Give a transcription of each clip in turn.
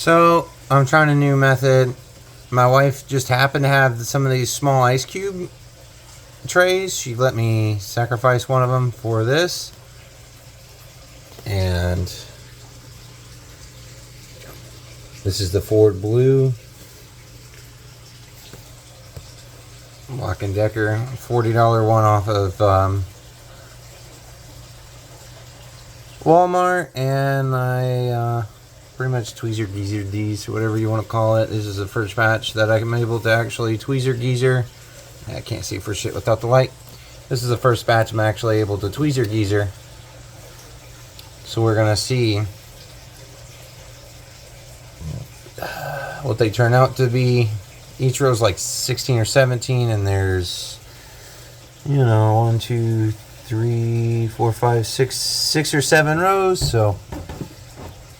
So I'm trying a new method. My wife just happened to have some of these small ice cube trays. She let me sacrifice one of them for this. And this is the Ford Blue Black & Decker $40 one off of Walmart, and I pretty much tweezer geezer these, whatever you want to call it. This is the first batch that I'm able to actually tweezer geezer. I can't see for shit without the light. This is the first batch I'm actually able to tweezer geezer. So we're gonna see what they turn out to be. Each row is like 16 or 17, and there's, you know, 1, 2, 3, 4, 5, 6 or 7 rows. So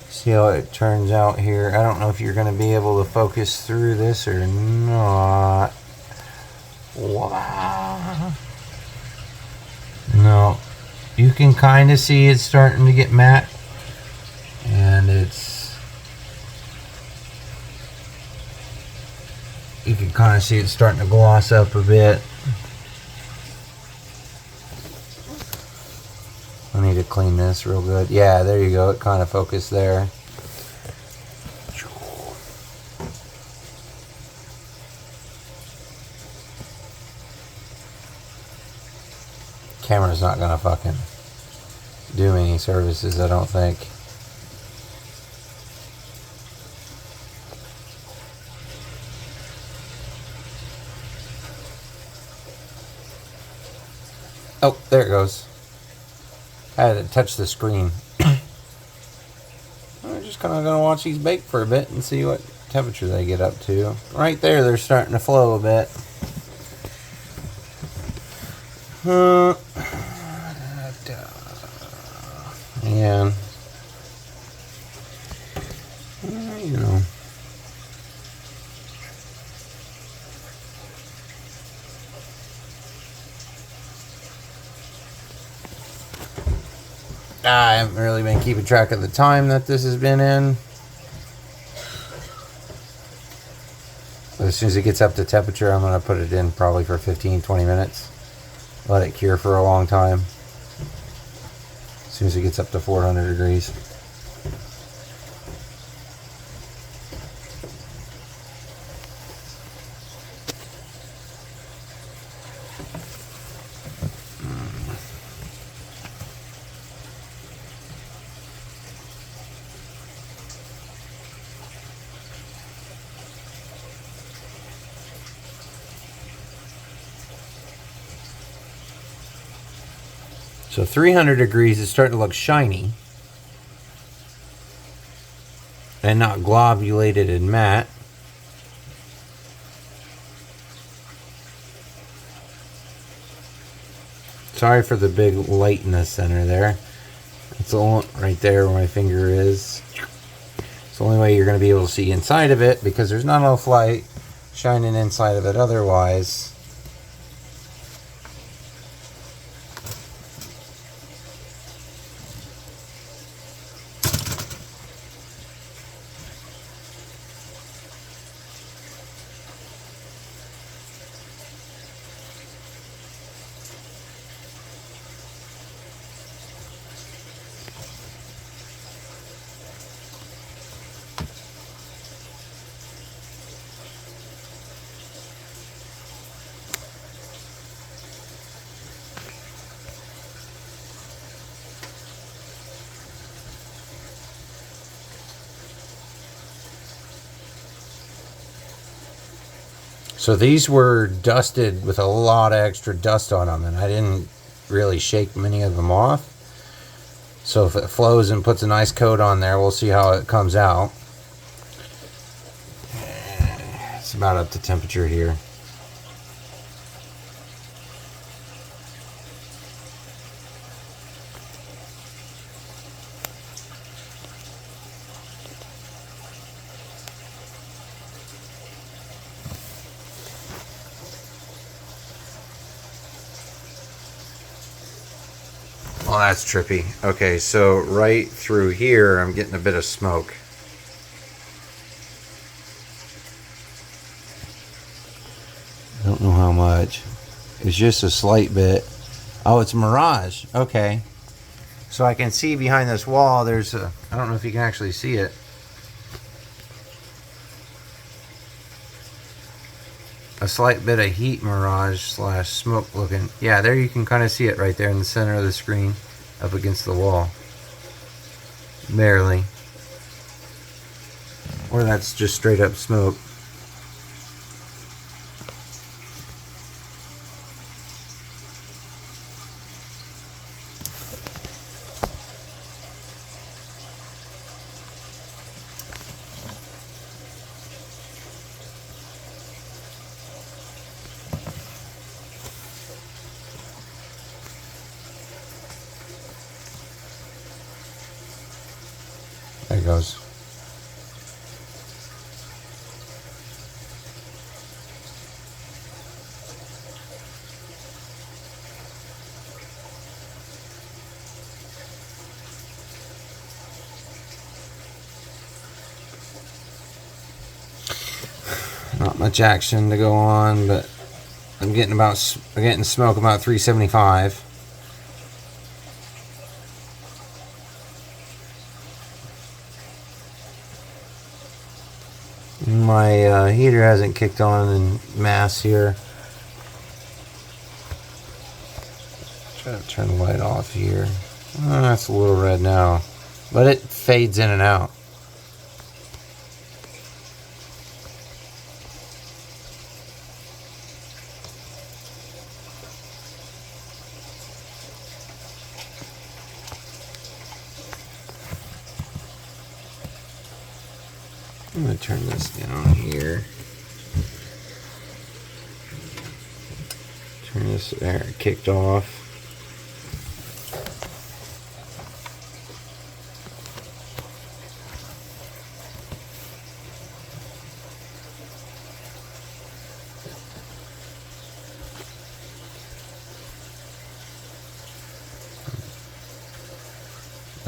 see how it turns out here. I don't know if you're going to be able to focus through this or not. Wow. No, you can kind of see it's starting to get matte, and you can kind of see it's starting to gloss up a bit. I need to clean this real good. Yeah, there you go. It kind of focused there. Camera's not gonna fucking do me any services, I don't think. Oh, there it goes. I had to touch the screen. We're just kind of going to watch these bake for a bit and see what temperature they get up to. Right there, they're starting to flow a bit. Yeah. You know. I haven't really been keeping track of the time that this has been in. But as soon as it gets up to temperature, I'm going to put it in probably for 15-20 minutes. Let it cure for a long time. As soon as it gets up to 400 degrees. So 300 degrees is starting to look shiny and not globulated and matte. Sorry for the big light in the center there. It's all right there where my finger is. It's the only way you're going to be able to see inside of it, because there's not enough light shining inside of it otherwise. So these were dusted with a lot of extra dust on them, and I didn't really shake many of them off. So if it flows and puts a nice coat on there, we'll see how it comes out. It's about up to temperature here. Well, that's trippy. Okay, so right through here, I'm getting a bit of smoke. It's just a slight bit. Oh, it's mirage. Okay. So I can see behind this wall, there's a, I don't know if you can actually see it. A slight bit of heat mirage slash smoke looking. Yeah, there you can kind of see it right there in the center of the screen up against the wall. Barely. Or that's just straight up smoke. There it goes. Not much action to go on, but I'm getting smoke about 375. My heater hasn't kicked on in mass here. Try to turn the light off here. Oh, that's a little red now, but it fades in and out. I'm going to turn this down here. Turn this air kicked off.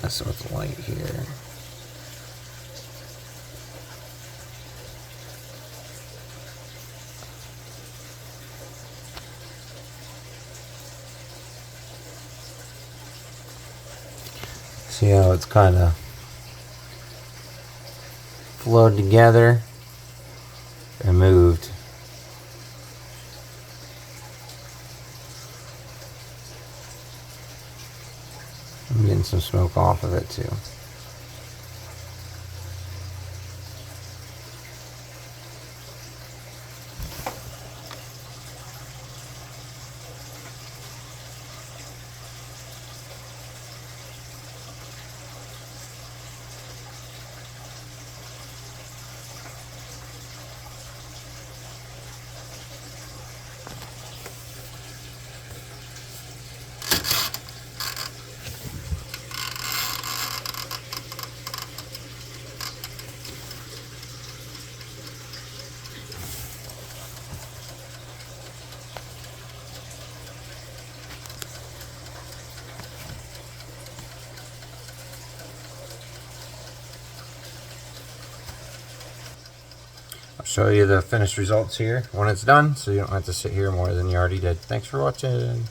That's with the light here. See how it's kind of flowed together and moved. I'm getting some smoke off of it too. I'll show you the finished results here when it's done, so you don't have to sit here more than you already did. Thanks for watching.